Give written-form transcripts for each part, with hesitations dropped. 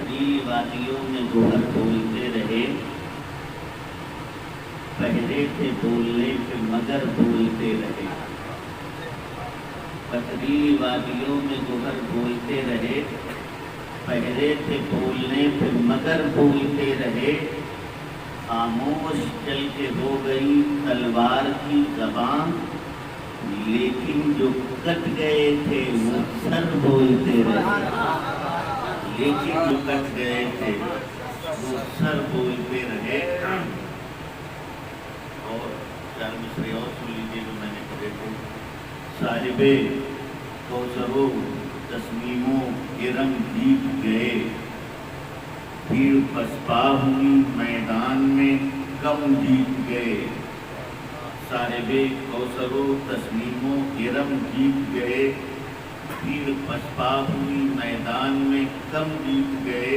پتھریلی وادیوں میں گوہر بولتے رہے، پہلے تھے بولنے پہ مگر بولتے رہے۔ پتھریلی وادیوں میں گوہر بولتے رہے، پہلے تھے بولنے پہ مگر بولتے رہے۔ خاموش چل کے ہو گئی تلوار کی زبان، لیکن جو کٹ گئے تھے وہ سر بولتے رہے۔ لیکن جو کٹ گئے تھے وہ سر بولتے رہے۔ اور چار مصرے اور سن لیجیے جو میں نے پڑھے تھے۔ صاحب کوثر و تصمیموں ارم جیت گئے، بھیڑ پسپا ہوئی میدان میں کم جیت گئے۔ صاحب کوثر و تصمیموں ارم جیت گئے، بھیڑ پسپا ہوئی میدان میں کم جیت گئے۔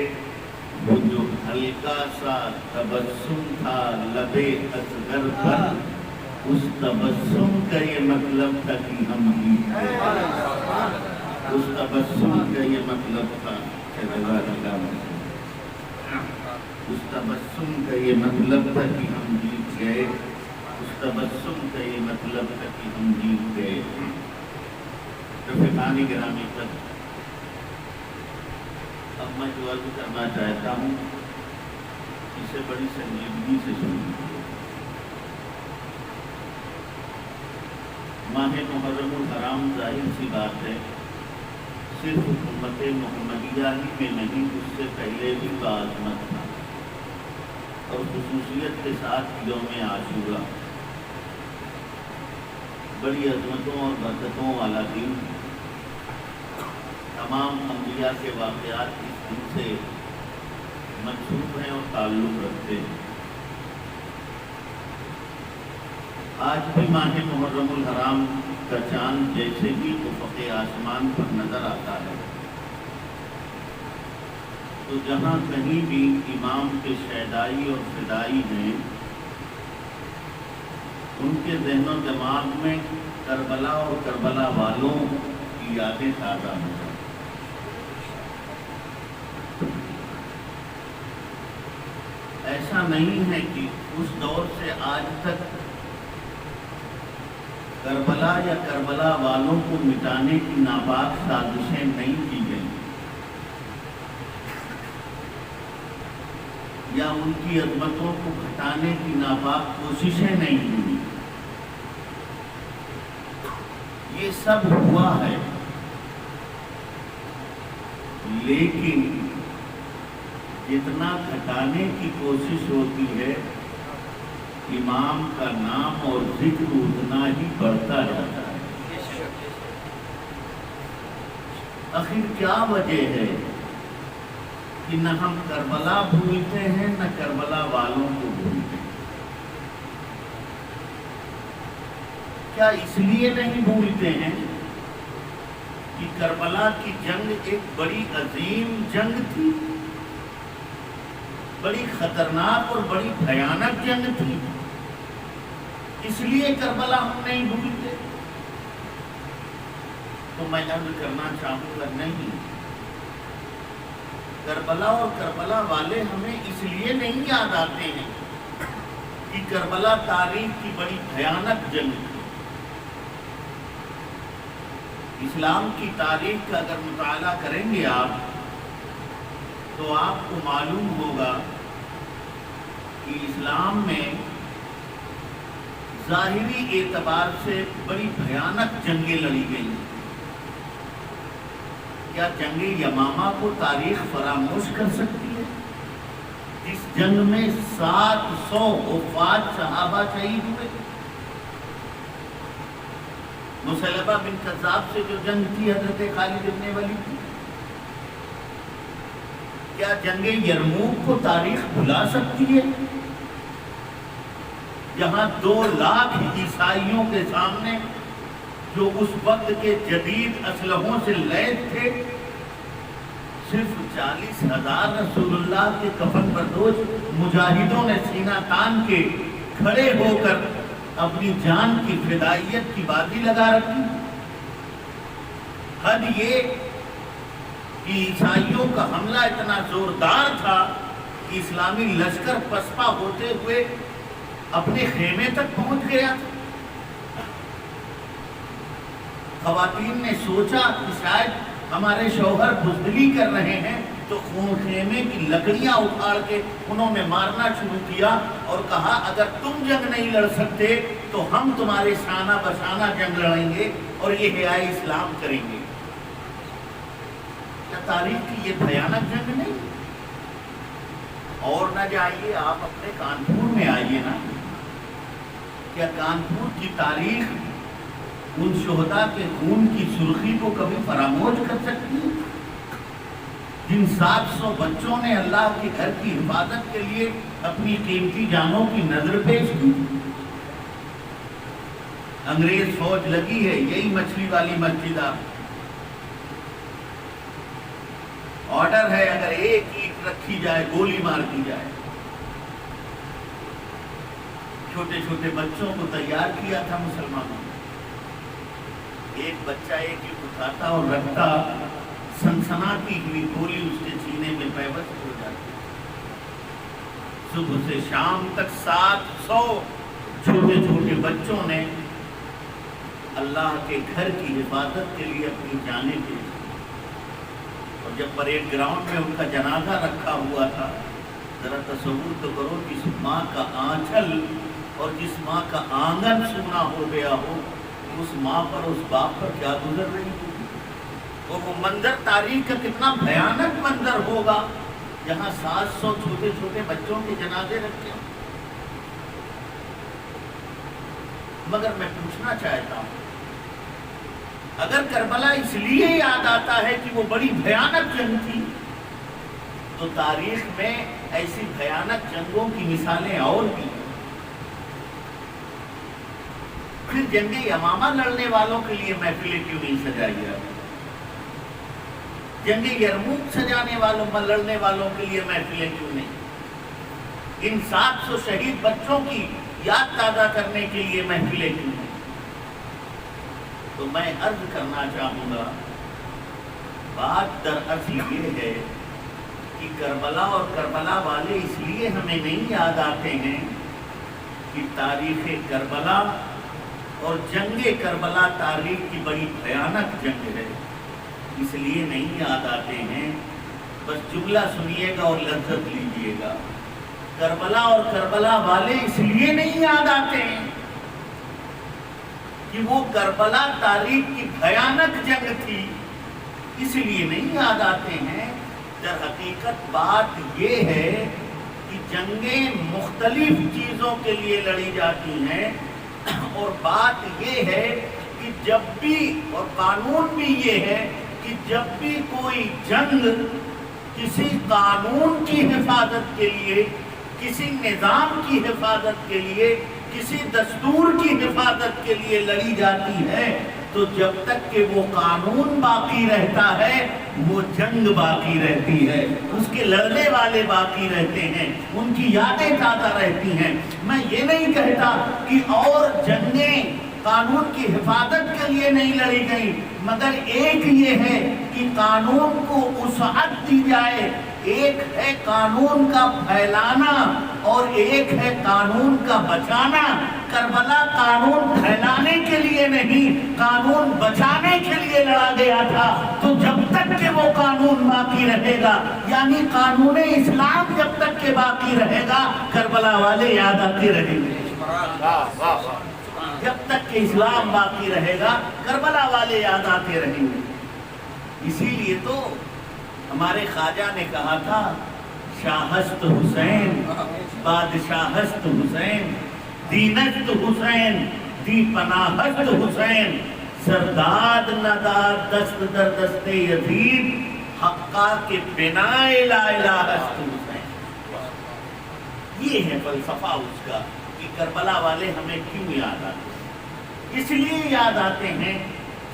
وہ جو ہلکا سا تبسم تھا لبے اصغر پر، اس تبسم کا یہ مطلب تھا کہ ہم جیت گئے۔ اس تبسم کا یہ مطلب تھا اس تبسم کا یہ مطلب تھا کہ ہم جیت گئے۔ اس تبسم کا یہ مطلب تھا کہ ہم جیت گئے۔ رفیقان گرامی پر اب میں جو عرض کرنا چاہتا ہوں اسے بڑی سنجیدگی سے سنیے۔ ماہ محرم الحرام ظاہر سی بات ہے صرف امت محمدیہ ہی میں نہیں، اس سے پہلے بھی بعظمت تھا، اور خصوصیت کے ساتھ یوم عاشورہ بڑی عظمتوں اور برکتوں والا دن۔ تمام انبیاء کے واقعات اس دن سے منسوب ہیں اور تعلق رکھتے ہیں۔ آج بھی ماہ محرم الحرام کا چاند جیسے ہی افق آسمان پر نظر آتا ہے تو جہاں کہیں بھی امام کے شیدائی اور فدائی ہیں، ان کے ذہن و دماغ میں کربلا اور کربلا والوں کی یادیں تازہ ہو جائیں۔ ایسا نہیں ہے کہ اس دور سے آج تک کربلا یا کربلا والوں کو مٹانے کی ناپاک سازشیں نہیں کی گئیں یا ان کی عظمتوں کو گھٹانے کی ناپاک کوششیں نہیں ہوئی۔ یہ سب ہوا ہے، لیکن جتنا گھٹانے کی کوشش ہوتی ہے امام کا نام اور ذکر اتنا ہی بڑھتا جاتا ہے۔ آخر کیا وجہ ہے کہ نہ ہم کربلا بھولتے ہیں نہ کربلا والوں کو بھولتے ہیں؟ کیا اس لیے نہیں بھولتے ہیں کہ کربلا کی جنگ ایک بڑی عظیم جنگ تھی، بڑی خطرناک اور بڑی بھیانک جنگ تھی، اس لیے کربلا ہم نہیں بھولتے؟ تو میں عرض کرنا چاہوں گا نہیں، کربلا اور کربلا والے ہمیں اس لیے نہیں یاد آتے ہیں کہ کربلا تاریخ کی بڑی بھیانک جنگ تھی۔ اسلام کی تاریخ کا اگر مطالعہ کریں گے آپ تو آپ کو معلوم ہوگا کہ اسلام میں ظاہری اعتبار سے بڑی بھیانک جنگیں لڑی گئیں۔ کیا جنگ یمامہ کو تاریخ فراموش کر سکتی ہے؟ اس جنگ میں 700 وفات صحابہ شہید ہوئے۔ مسلمہ بن کذاب سے جو جنگ تھی حضرت خالد بن ولید کی، کیا جنگ یرموک کو تاریخ بھلا سکتی ہے؟ جہاں 2 لاکھ عیسائیوں کے سامنے جو اس وقت کے جدید اسلحوں سے لیس تھے، صرف 40,000 رسول اللہ کے کفن بردوش مجاہدوں نے سینہ تان کے کھڑے ہو کر اپنی جان کی فدائیت کی بازی لگا رکھی۔ حد یہ کہ عیسائیوں کا حملہ اتنا زوردار تھا کہ اسلامی لشکر پسپا ہوتے ہوئے اپنے خیمے تک پہنچ گیا تھا۔ خواتین نے سوچا کہ شاید ہمارے شوہر بزدلی کر رہے ہیں، تو خیمے کی لکڑیاں اکھاڑ کے انہوں نے مارنا شروع کیا اور کہا اگر تم جنگ نہیں لڑ سکتے تو ہم تمہارے شانہ بشانہ جنگ لڑیں گے اور یہ حیائے اسلام کریں گے۔ کیا تاریخ کی یہ بھیانک جنگ نہیں؟ اور نہ جائیے آپ اپنے کانپور میں آئیے نا، کیا کانپور کی تاریخ ان شہداء کے خون کی سرخی کو کبھی فراموش کر سکتی ہے؟ جن 700 بچوں نے اللہ کے گھر کی حفاظت کے لیے اپنی قیمتی جانوں کی نظر پیش کی۔ انگریز فوج لگی ہے یہی مچھلی والی مسجد، آرڈر ہے اگر ایک اینٹ رکھی جائے گولی مار دی جائے۔ چھوٹے چھوٹے بچوں کو تیار کیا تھا مسلمانوں نے، ایک بچہ ایک اینٹ اٹھاتا اور رکھتا، سنسناتی ہوئی گولی اس کے سینے میں پیوست ہو جاتی۔ صبح سے شام تک 700 چھوٹے چھوٹے بچوں نے اللہ کے گھر کی حفاظت کے لیے اپنی جانیں دی، اور جب پریڈ گراؤنڈ میں ان کا جنازہ رکھا ہوا تھا، ذرا تصور تو کرو جس ماں کا آنچل اور جس ماں کا آنگن سونا ہو گیا ہو، اس ماں پر اس باپ پر کیا گزر رہی ہوگی۔ اور وہ منظر تاریخ کا کتنا بھیانک منظر ہوگا جہاں 700 چھوٹے چھوٹے بچوں کے جنازے رکھے ہوں۔ مگر میں پوچھنا چاہتا ہوں، اگر کربلا اس لیے یاد آتا ہے کہ وہ بڑی بھیانک جنگ تھی، تو تاریخ میں ایسی بھیانک جنگوں کی مثالیں اور بھی ہیں۔ پھر جنگ یمامہ لڑنے والوں کے لیے محفلیں کیوں نہیں سجائی جاتی؟ جنگ یرموک سجانے والوں لڑنے والوں کے لیے محفلیں کیوں نہیں؟ ان 700 شہید بچوں کی یاد تازہ کرنے کے لیے محفلیں کیوں نہیں؟ تو میں عرض کرنا چاہوں گا، بات دراصل یہ ہے کہ کربلا اور کربلا والے اس لیے ہمیں نہیں یاد آتے ہیں کہ تاریخ کربلا اور جنگ کربلا تاریخ کی بڑی بھیانک جنگ ہے، اس لیے نہیں یاد آتے ہیں۔ بس جملہ سنیے گا اور لذت لیجیے گا، کربلا اور کربلا والے اس لیے نہیں یاد آتے ہیں کہ وہ کربلا تاریخ کی بھیانک جنگ تھی، اس لیے نہیں یاد آتے ہیں۔ در حقیقت بات یہ ہے کہ جنگیں مختلف چیزوں کے لیے لڑی جاتی ہیں، اور بات یہ ہے کہ جب بھی، اور قانون بھی یہ ہے کہ جب بھی کوئی جنگ کسی قانون کی حفاظت کے لیے، کسی نظام کی حفاظت کے لیے، کسی دستور کی حفاظت کے لیے لڑی جاتی ہے، تو جب تک کہ وہ قانون باقی رہتا ہے وہ جنگ باقی رہتی ہے، اس کے لڑنے والے باقی رہتے ہیں، ان کی یادیں تازہ رہتی ہیں۔ میں یہ نہیں کہتا کہ اور جنگیں قانون کی حفاظت کے لیے نہیں لڑی گئی، مگر ایک یہ ہے کہ قانون کو وسعت دی جائے۔ ایک ہے قانون کا پھیلانا اور ایک ہے قانون کا بچانا۔ کربلا قانون پھیلانے کے لیے نہیں، قانون بچانے کے لیے لڑا گیا تھا۔ تو جب تک کہ وہ قانون باقی رہے گا، یعنی قانون اسلام جب تک کہ باقی رہے گا، کربلا والے یاد آتے رہیں گے۔ جب تک کہ اسلام باقی رہے گا، کربلا والے یاد آتے رہیں گے۔ اسی لیے تو ہمارے خواجہ نے کہا تھا، شاہست حسین بادشاہست حسین، دینست حسین دی پناہست حسین، سرداد نداد دست در دست یزید، حقا کے بنا لا الہست حسین۔ یہ ہے فلسفہ اس کا کہ کربلا والے ہمیں کیوں یاد آتے ہیں؟ اس لیے یاد آتے ہیں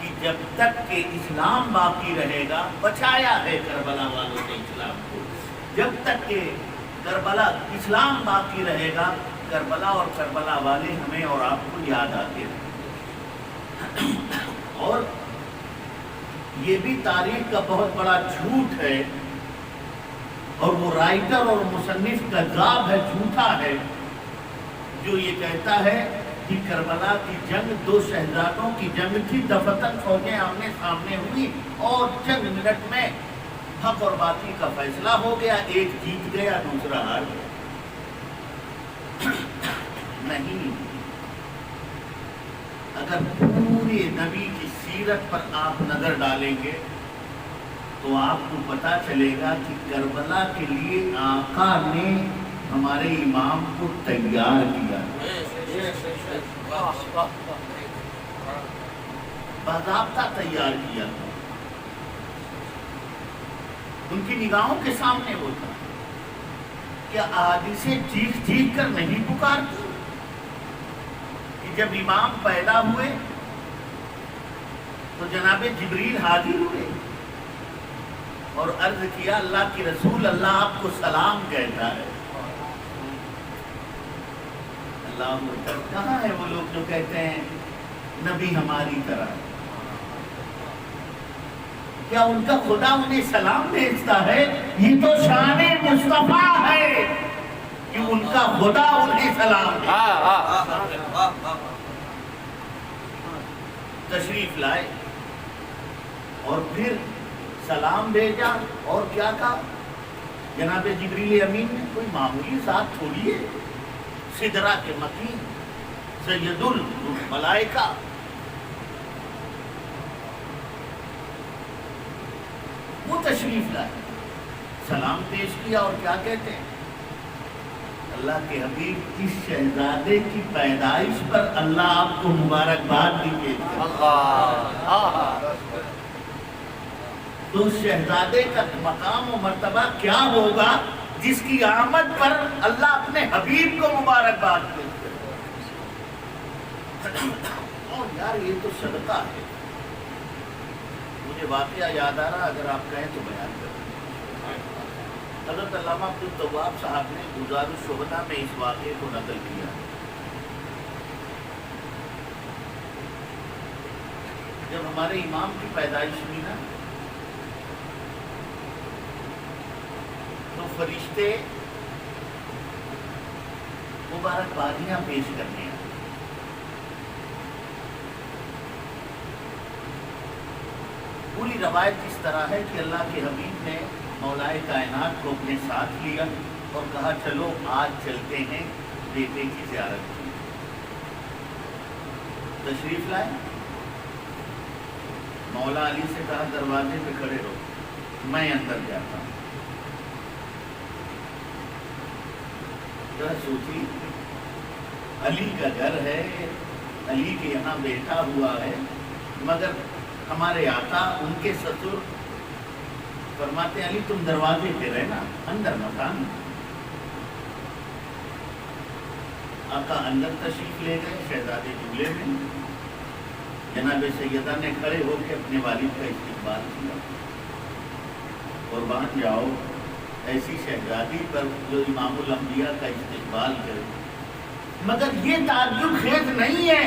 کہ جب تک کہ اسلام باقی رہے گا، بچایا ہے کربلا والوں نے اسلام کو، جب تک کہ کربلا اسلام باقی رہے گا، کربلا اور کربلا والے ہمیں اور آپ کو یاد آتے رہیں گے۔ اور یہ بھی تاریخ کا بہت بڑا جھوٹ ہے اور وہ رائٹر اور مصنف کذاب ہے، جھوٹا ہے، جو یہ کہتا ہے کہ کربلا کی جنگ دو شہزادوں کی جنگ تھی، دفتن فوجیں آمنے سامنے ہوئی اور چند منٹ میں حق اور باطل کا فیصلہ ہو گیا، ایک جیت گیا دوسرا ہار گیا۔ نہیں، اگر پورے نبی کی سیرت پر آپ نظر ڈالیں گے تو آپ کو پتا چلے گا کہ کربلا کے لیے آقا نے ہمارے امام کو تیار کیا، باضابطہ تیار کیا تھا، ان کی نگاہوں کے سامنے ہوتا۔ کیا حادثے چیخ چیخ کر نہیں پکارتی کہ جب امام پیدا ہوئے تو جناب جبریل حاضر ہوئے اور عرض کیا اللہ کی رسول، اللہ آپ کو سلام کہتا ہے۔ اللہ اکبر۔ کہاں ہے وہ لوگ جو کہتے ہیں نبی ہماری طرح ہے؟ کیا ان کا خدا انہیں سلام بھیجتا ہے؟ یہ تو شان مصطفیٰ ہے کہ ان کا خدا انہیں سلام بھیجتا۔ تشریف لائے اور پھر سلام بھیجا اور کیا کہا؟ جناب جبریل امین نے کوئی معمولی ذات تھوڑی ہے، سدرہ کے مکین سید الملائکہ، وہ تشریف لائے، سلام پیش کیا اور کیا کہتے ہیں؟ اللہ کے حبیب اس شہزادے کی پیدائش پر اللہ آپ کو مبارکباد بھی کہتے ہیں۔ تو شہزادے کا مقام و مرتبہ کیا ہوگا جس کی آمد پر اللہ اپنے حبیب کو مبارکباد دیتے ہیں؟ اور یار یہ تو صدقہ ہے۔ مجھے واقعہ یاد آ رہا، اگر آپ کہیں تو بیان کریں۔ حضرت علامہ عبدالتواب صاحب نے گزار الشہداء میں اس واقعے کو نقل کیا۔ جب ہمارے امام کی پیدائش ہوئی نا تو فرشتے مبارکبادیاں پیش کرنے ہیں۔ پوری روایت اس طرح ہے کہ اللہ کے حبیب نے مولائے کائنات کو اپنے ساتھ لیا اور کہا چلو آج چلتے ہیں بیٹے کی زیارت کی۔ تشریف لائے، مولا علی سے کہا دروازے پہ کھڑے رہو، میں اندر جاتا ہوں۔ ذرا سوچی، علی کا گھر ہے، علی کے یہاں بیٹھا ہوا ہے، مگر ہمارے آقا ان کے سسر فرماتے علی تم دروازے پہ رہنا، اندر مت آنا۔ آقا اندر تشریف لے گئے شہزادے جھولے میں، جناب سیدہ نے کھڑے ہو کے اپنے والد کا استقبال کیا۔ قربان جاؤ ایسی شہزادی پر جو امام الانبیاء کا استقبال کرے۔ مگر یہ تعجب خیز نہیں ہے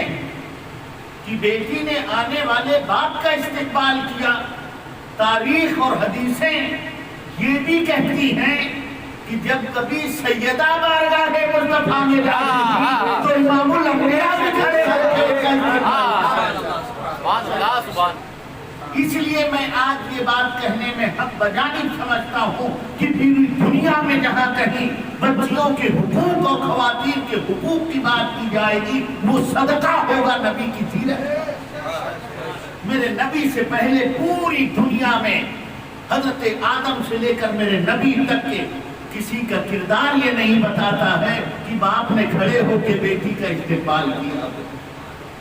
کہ بیٹی نے آنے والے باپ کا استقبال کیا۔ تاریخ اور حدیثیں یہ بھی کہتی ہیں کہ جب کبھی سیدہ بارگاہ مصطفیٰ میں جاتی تو امام الانبیاء بھی کھڑے ہوتے ہیں۔ اس لیے میں آج یہ بات کہنے میں حق بجانب سمجھتا ہوں کہ پوری دنیا میں جہاں کہیں بچیوں کے حقوق اور خواتین کے حقوق کی بات کی جائے گی وہ صدقہ ہوگا نبی کی سیرت۔ میرے نبی سے پہلے پوری دنیا میں حضرت آدم سے لے کر میرے نبی تک کے کسی کا کردار یہ نہیں بتاتا ہے کہ باپ نے کھڑے ہو کے بیٹی کا استقبال کیا۔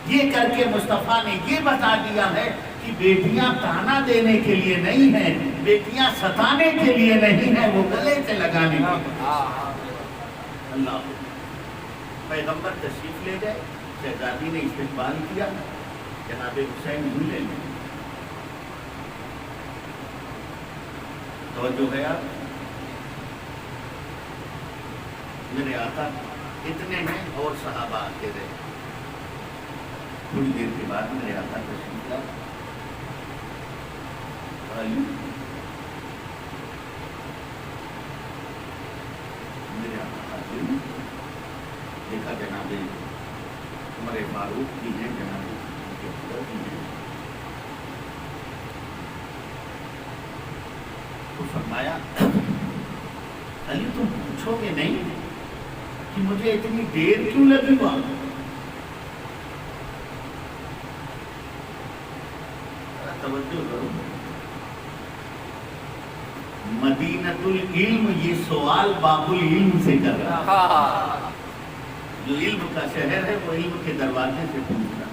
یہ کر کے مصطفیٰ نے یہ بتا دیا ہے کہ بیٹیاں تانا دینے کے لیے نہیں ہیں، بیٹیاں ستانے کے لیے نہیں ہیں، وہ گلے سے لگانے کے لیے۔ اللہ پیغمبر تشریف لے گئے، شہزادی نے استقبال کیا، جناب حسین جھولے میں۔ توجہ ہے آپ، میرے آقا اتنے میں اور صحابہ آتے رہے۔ تھوڑی دیر کے بعد میرے آقا تشریف لائے، علی ہوئی نا، دیکھا جناب عمر فاروق بھی ہیں، جناب صدیق بھی ہیں، تو فرمایا علی تم پوچھو گے نہیں کہ مجھے اتنی دیر کیوں لگی وہاں؟ توجہ کرو، مدینۃ العلم یہ سوال باب العلم سے کر رہا ہے، جو علم کا شہر ہے وہ علم کے دروازے سے پوچھ رہا ہے۔